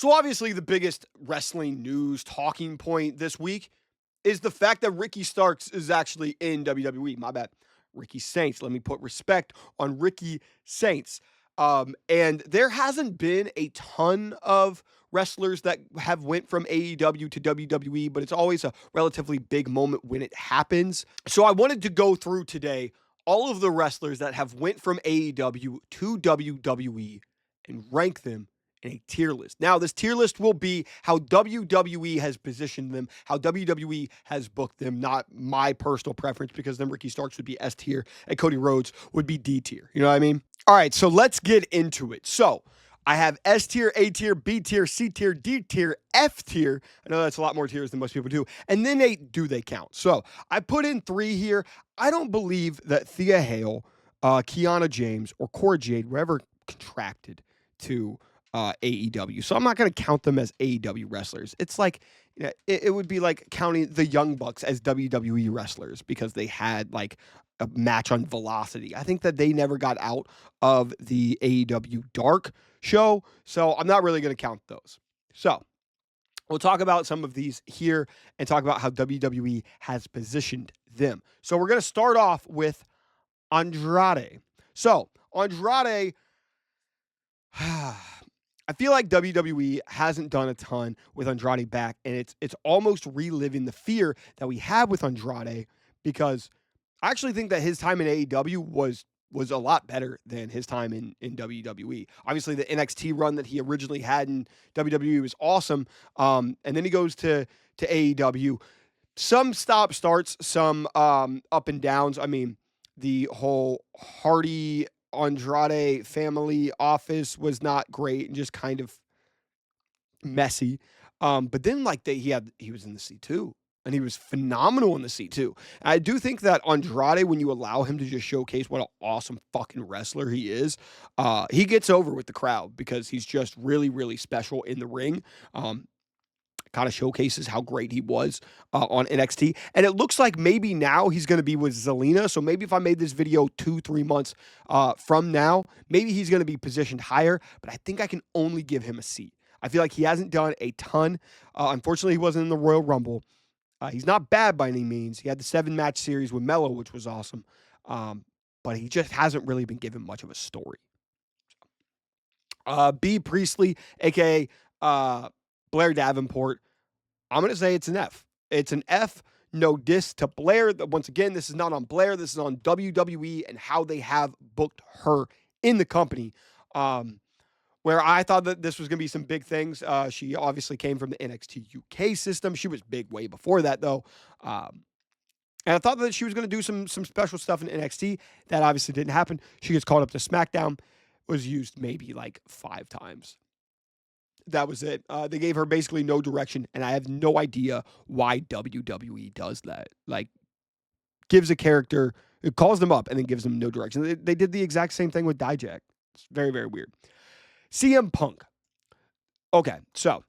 So obviously the biggest wrestling news talking point this week is the fact that Ricky Starks is actually in WWE. My bad. Ricky Saints. Let me put respect on Ricky Saints. And there hasn't been a ton of wrestlers that have went from AEW to WWE, but it's always a relatively big moment when it happens. So I wanted to go through today all of the wrestlers that have went from AEW to WWE and rank them in a tier list. Now, this tier list will be how WWE has positioned them, how WWE has booked them, not my personal preference, because then Ricky Starks would be S tier and Cody Rhodes would be D tier. You know what I mean? All right, so let's get into it. So I have S tier, A tier, B tier, C tier, D tier, F tier. I know that's a lot more tiers than most people do. And then do they count? So I put in 3 here. I don't believe that Thea Hale, Kiana James, or Cora Jade were ever contracted to AEW. So I'm not going to count them as AEW wrestlers. It's like, you know, it would be like counting the Young Bucks as WWE wrestlers because they had like a match on Velocity. I think that they never got out of the AEW Dark show. So I'm not really going to count those. So we'll talk about some of these here and talk about how WWE has positioned them. So we're going to start off with Andrade. So Andrade, I feel like WWE hasn't done a ton with Andrade back, and it's almost reliving the fear that we had with Andrade, because I actually think that his time in AEW was a lot better than his time in WWE. Obviously, the NXT run that he originally had in WWE was awesome, and then he goes to AEW. Some stop-starts, some up and downs. I mean, the whole Hardy Andrade family office was not great and just kind of messy. But then like he was in the C2 and he was phenomenal in the C2. I do think that Andrade, when you allow him to just showcase what an awesome fucking wrestler he is, he gets over with the crowd because he's just really, really special in the ring. Kind of showcases how great he was on NXT. And it looks like maybe now he's going to be with Zelina. So maybe if I made this video 2-3 months from now, maybe he's going to be positioned higher. But I think I can only give him a C. I feel like he hasn't done a ton. Unfortunately, he wasn't in the Royal Rumble. He's not bad by any means. He had the 7-match series with Mello, which was awesome. But he just hasn't really been given much of a story. B. Priestley, a.k.a. Blair Davenport, I'm going to say it's an F. It's an F. No diss to Blair. Once again, this is not on Blair. This is on WWE and how they have booked her in the company. Where I thought that this was going to be some big things. She obviously came from the NXT UK system. She was big way before that, though. And I thought that she was going to do some special stuff in NXT. That obviously didn't happen. She gets called up to SmackDown. Was used maybe like 5 times. That was it. They gave her basically no direction, and I have no idea why WWE does that. Like, gives a character, it calls them up, and then gives them no direction. They did the exact same thing with Dijak. It's very, very weird. CM Punk. Okay, so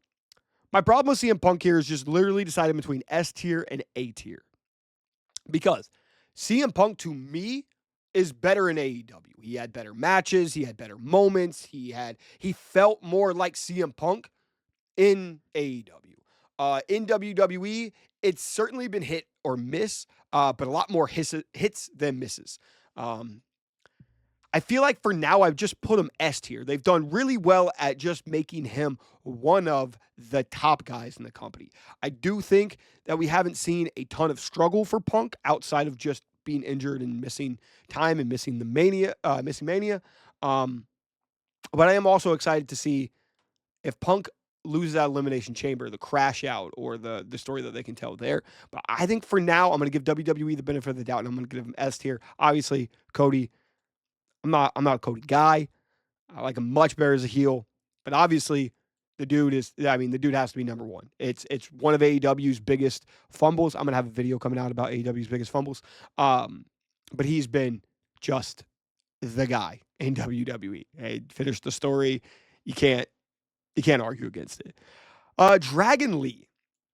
my problem with CM Punk here is just literally deciding between S tier and A tier. Because CM Punk, to me, is better in AEW. He had better matches. He had better moments. He felt more like CM Punk in AEW. In WWE, it's certainly been hit or miss, but a lot more hits than misses. I feel like for now, I've just put him S tier. They've done really well at just making him one of the top guys in the company. I do think that we haven't seen a ton of struggle for Punk outside of just being injured and missing time and missing Mania. But I am also excited to see if Punk loses that Elimination Chamber, the crash out, or the story that they can tell there. But I think for now, I'm going to give WWE the benefit of the doubt, and I'm going to give him S tier. Obviously, Cody, I'm not a Cody guy. I like him much better as a heel. But obviously, the dude has to be number one. It's one of AEW's biggest fumbles. I'm going to have a video coming out about AEW's biggest fumbles. But he's been just the guy in WWE. Hey, finish the story. You can't argue against it. Dragon Lee,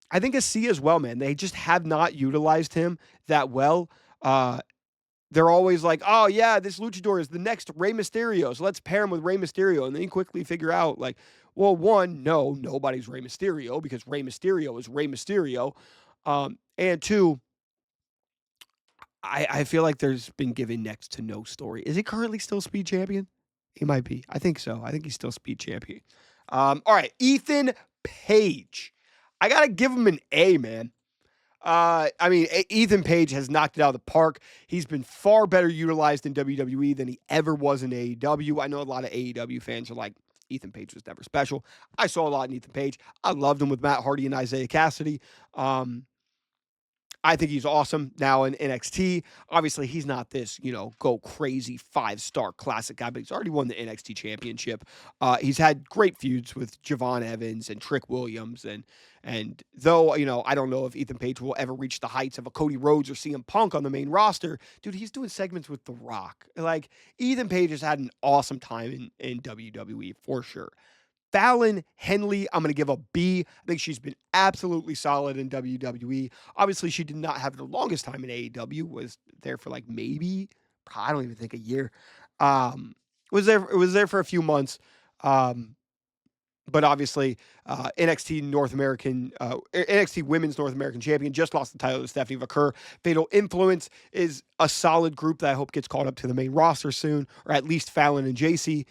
I think a C as well, man. They just have not utilized him that well. They're always like, oh yeah, this luchador is the next Rey Mysterio, so let's pair him with Rey Mysterio. And then you quickly figure out, like, Well, one, no, nobody's Rey Mysterio because Rey Mysterio is Rey Mysterio. And two, I feel like there's been given next to no story. Is he currently still speed champion? He might be. I think so. I think he's still speed champion. All right, Ethan Page. I gotta give him an A, man. I mean, Ethan Page has knocked it out of the park. He's been far better utilized in WWE than he ever was in AEW. I know a lot of AEW fans are like, Ethan Page was never special. I saw a lot in Ethan Page. I loved him with Matt Hardy and Isaiah Cassidy. I think he's awesome now in NXT. Obviously, he's not this, go crazy 5-star classic guy, but he's already won the NXT championship. He's had great feuds with Javon Evans and Trick Williams. And though, I don't know if Ethan Page will ever reach the heights of a Cody Rhodes or CM Punk on the main roster, dude, he's doing segments with The Rock. Like, Ethan Page has had an awesome time in WWE for sure. Fallon Henley, I'm going to give a B. I think she's been absolutely solid in WWE. Obviously, she did not have the longest time in AEW, was there for like maybe, I don't even think a year. Was there for a few months. But obviously, NXT Women's North American Champion just lost the title to Stephanie McCur. Fatal Influence is a solid group that I hope gets called up to the main roster soon, or at least Fallon and JC.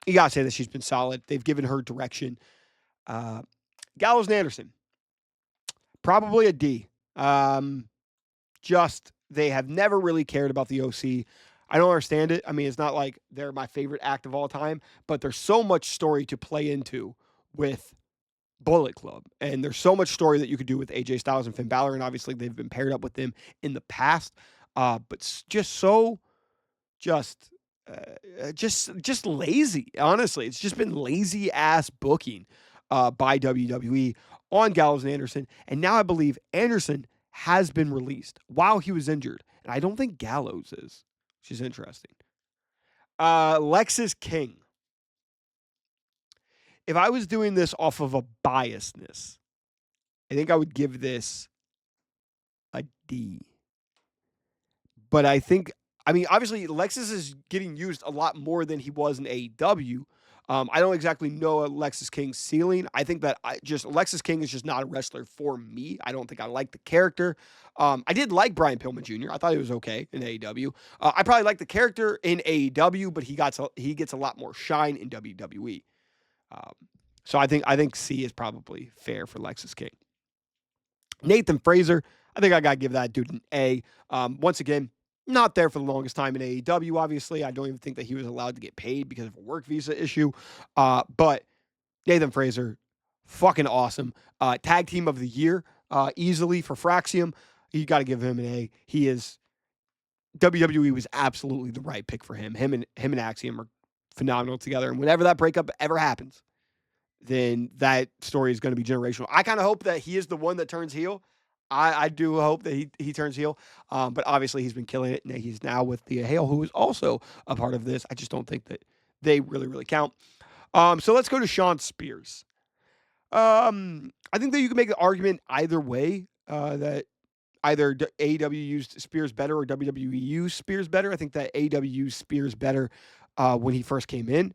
You gotta say that she's been solid. They've given her direction. Gallows and Anderson, probably a D. Just they have never really cared about the OC. I don't understand it. I mean, it's not like they're my favorite act of all time, but there's so much story to play into with Bullet Club. And there's so much story that you could do with AJ Styles and Finn Balor. And obviously they've been paired up with them in the past. But just lazy. Honestly, it's just been lazy ass booking by WWE on Gallows and Anderson. And now I believe Anderson has been released while he was injured. And I don't think Gallows is, which is interesting. Lexis King. If I was doing this off of a biasness, I think I would give this a D. But obviously, Lexis is getting used a lot more than he was in AEW. I don't exactly know Lexis King's ceiling. I think that Lexis King is just not a wrestler for me. I don't think I like the character. I did like Brian Pillman Jr. I thought he was okay in AEW. I probably like the character in AEW, but he gets a lot more shine in WWE. So I think C is probably fair for Lexis King. Nathan Fraser, I think I got to give that dude an A. Once again, not there for the longest time in AEW, obviously. I don't even think that he was allowed to get paid because of a work visa issue. But Nathan Fraser, fucking awesome. Tag team of the year, easily for Fraxium. You got to give him an A. WWE was absolutely the right pick for him. Him and Axiom are phenomenal together. And whenever that breakup ever happens, then that story is going to be generational. I kind of hope that he is the one that turns heel. I do hope that he turns heel. But obviously he's been killing it. And he's now with Thea Hale, who is also a part of this. I just don't think that they really, really count. So let's go to Shawn Spears. I think that you can make an argument either way, that either AEW used Spears better or WWE used Spears better. I think that AEW used Spears better when he first came in.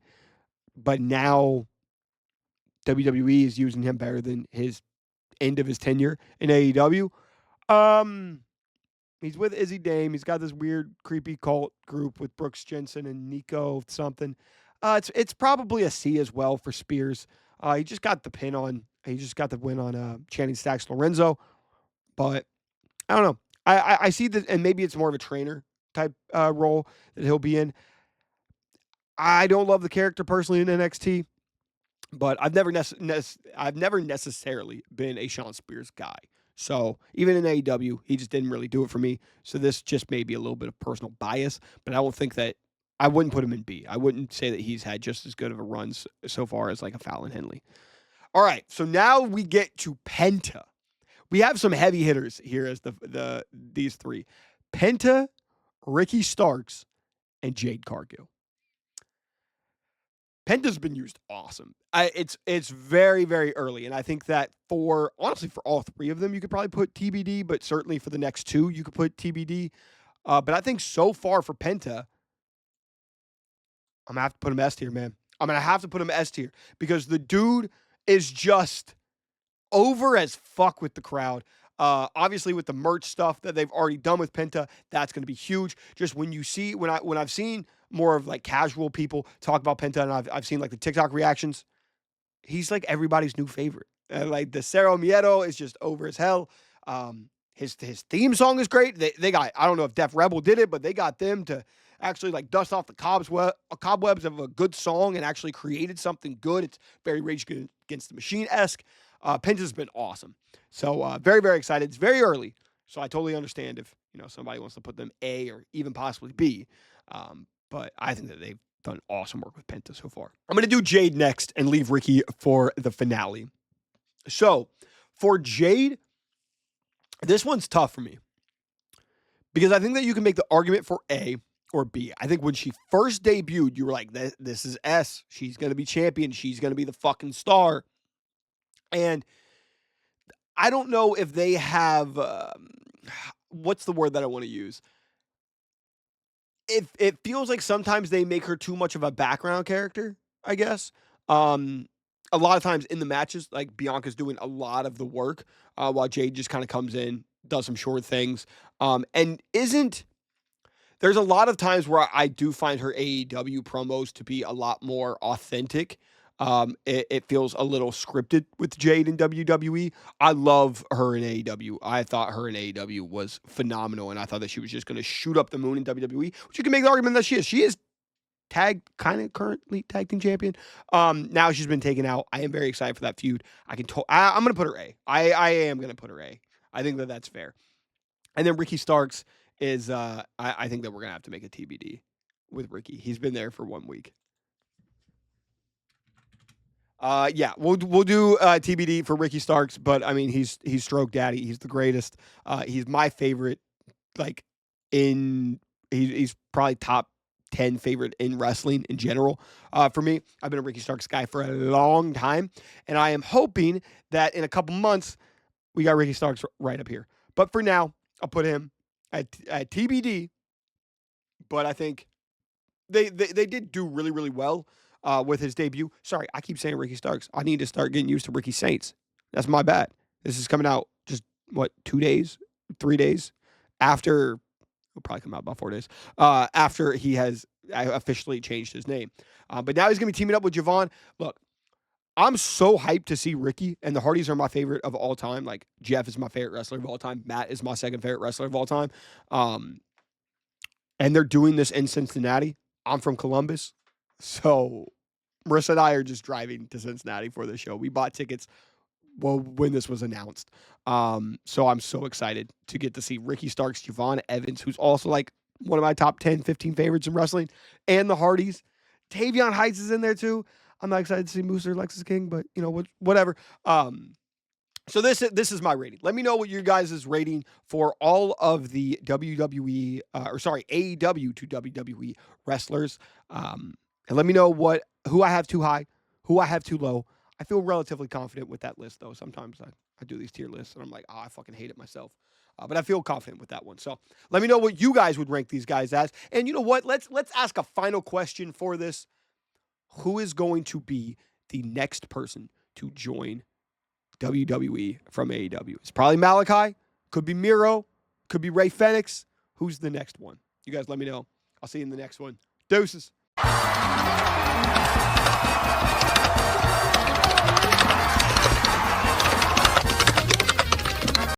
But now WWE is using him better than his end of his tenure in AEW. He's with Izzy Dame. He's got this weird, creepy cult group with Brooks Jensen and Nico something. It's probably a C as well for Spears. He just got the win on Channing Stacks Lorenzo. But I don't know. I see that, and maybe it's more of a trainer type role that he'll be in. I don't love the character personally in NXT. But I've never necessarily been a Shawn Spears guy. So even in AEW, he just didn't really do it for me. So this just may be a little bit of personal bias, but I wouldn't put him in B. I wouldn't say that he's had just as good of a run so far as like a Fallon Henley. All right, so now we get to Penta. We have some heavy hitters here as these three: Penta, Ricky Starks, and Jade Cargill. Penta's been used awesome. It's very, very early. And I think that for all three of them, you could probably put TBD, but certainly for the next two, you could put TBD. But I think so far for Penta, I'm going to have to put him S tier, man. I'm going to have to put him S tier because the dude is just over as fuck with the crowd. Obviously, with the merch stuff that they've already done with Penta, that's going to be huge. Just when you see when I've seen more of like casual people talk about Penta, and I've seen like the TikTok reactions, he's like everybody's new favorite. Like the Cero Miedo is just over as hell. His theme song is great. They got, I don't know if Def Rebel did it, but they got them to actually like dust off the cobwebs of a good song and actually created something good. It's very Rage Against the Machine-esque. Penta's been awesome. So very, very excited. It's very early, so I totally understand if somebody wants to put them A or even possibly B. But I think that they've done awesome work with Penta so far. I'm going to do Jade next and leave Ricky for the finale. So for Jade, this one's tough for me because I think that you can make the argument for A or B. I think when she first debuted, you were like, this is S. She's going to be champion. She's going to be the fucking star. And I don't know if they have, what's the word that I want to use? It feels like sometimes they make her too much of a background character, I guess. A lot of times in the matches, like Bianca's doing a lot of the work, while Jade just kind of comes in, does some short things, and isn't. There's a lot of times where I do find her AEW promos to be a lot more authentic. It feels a little scripted with Jade in WWE. I love her in AEW. I thought her in AEW was phenomenal, and I thought that she was just going to shoot up the moon in WWE, which you can make the argument that she is. She is currently tag team champion. Now she's been taken out. I am very excited for that feud. I'm going to put her A. I am going to put her A. I think that that's fair. And then Ricky Starks is, I think that we're going to have to make a TBD with Ricky. He's been there for 1 week. Yeah, we'll do TBD for Ricky Starks, but I mean he's Stroke Daddy. He's the greatest. He's my favorite. Like he's probably top 10 favorite in wrestling in general. For me, I've been a Ricky Starks guy for a long time, and I am hoping that in a couple months we got Ricky Starks right up here. But for now, I'll put him at TBD. But I think they did do really, really well with his debut. Sorry, I keep saying Ricky Starks. I need to start getting used to Ricky Saints. That's my bad. This is coming out just, 2 days, 3 days after, it'll probably come out about 4 days, after he has officially changed his name. But now he's going to be teaming up with Javon. Look, I'm so hyped to see Ricky, and the Hardys are my favorite of all time. Like, Jeff is my favorite wrestler of all time. Matt is my second favorite wrestler of all time. And they're doing this in Cincinnati. I'm from Columbus. So Marissa and I are just driving to Cincinnati for the show. We bought tickets when this was announced. So I'm so excited to get to see Ricky Starks, Javon Evans, who's also like one of my top 10, 15 favorites in wrestling, and the Hardys. Tavion Heights is in there too. I'm not excited to see Moose or Lexus King, but whatever. So this is my rating. Let me know what your guys' rating for all of the WWE, AEW to WWE wrestlers. And let me know who I have too high, who I have too low. I feel relatively confident with that list, though. Sometimes I do these tier lists, and I'm like, I fucking hate it myself. But I feel confident with that one. So let me know what you guys would rank these guys as. And you know what? Let's ask a final question for this. Who is going to be the next person to join WWE from AEW? It's probably Malachi. Could be Miro. Could be Ray Fenix. Who's the next one? You guys let me know. I'll see you in the next one. Deuces.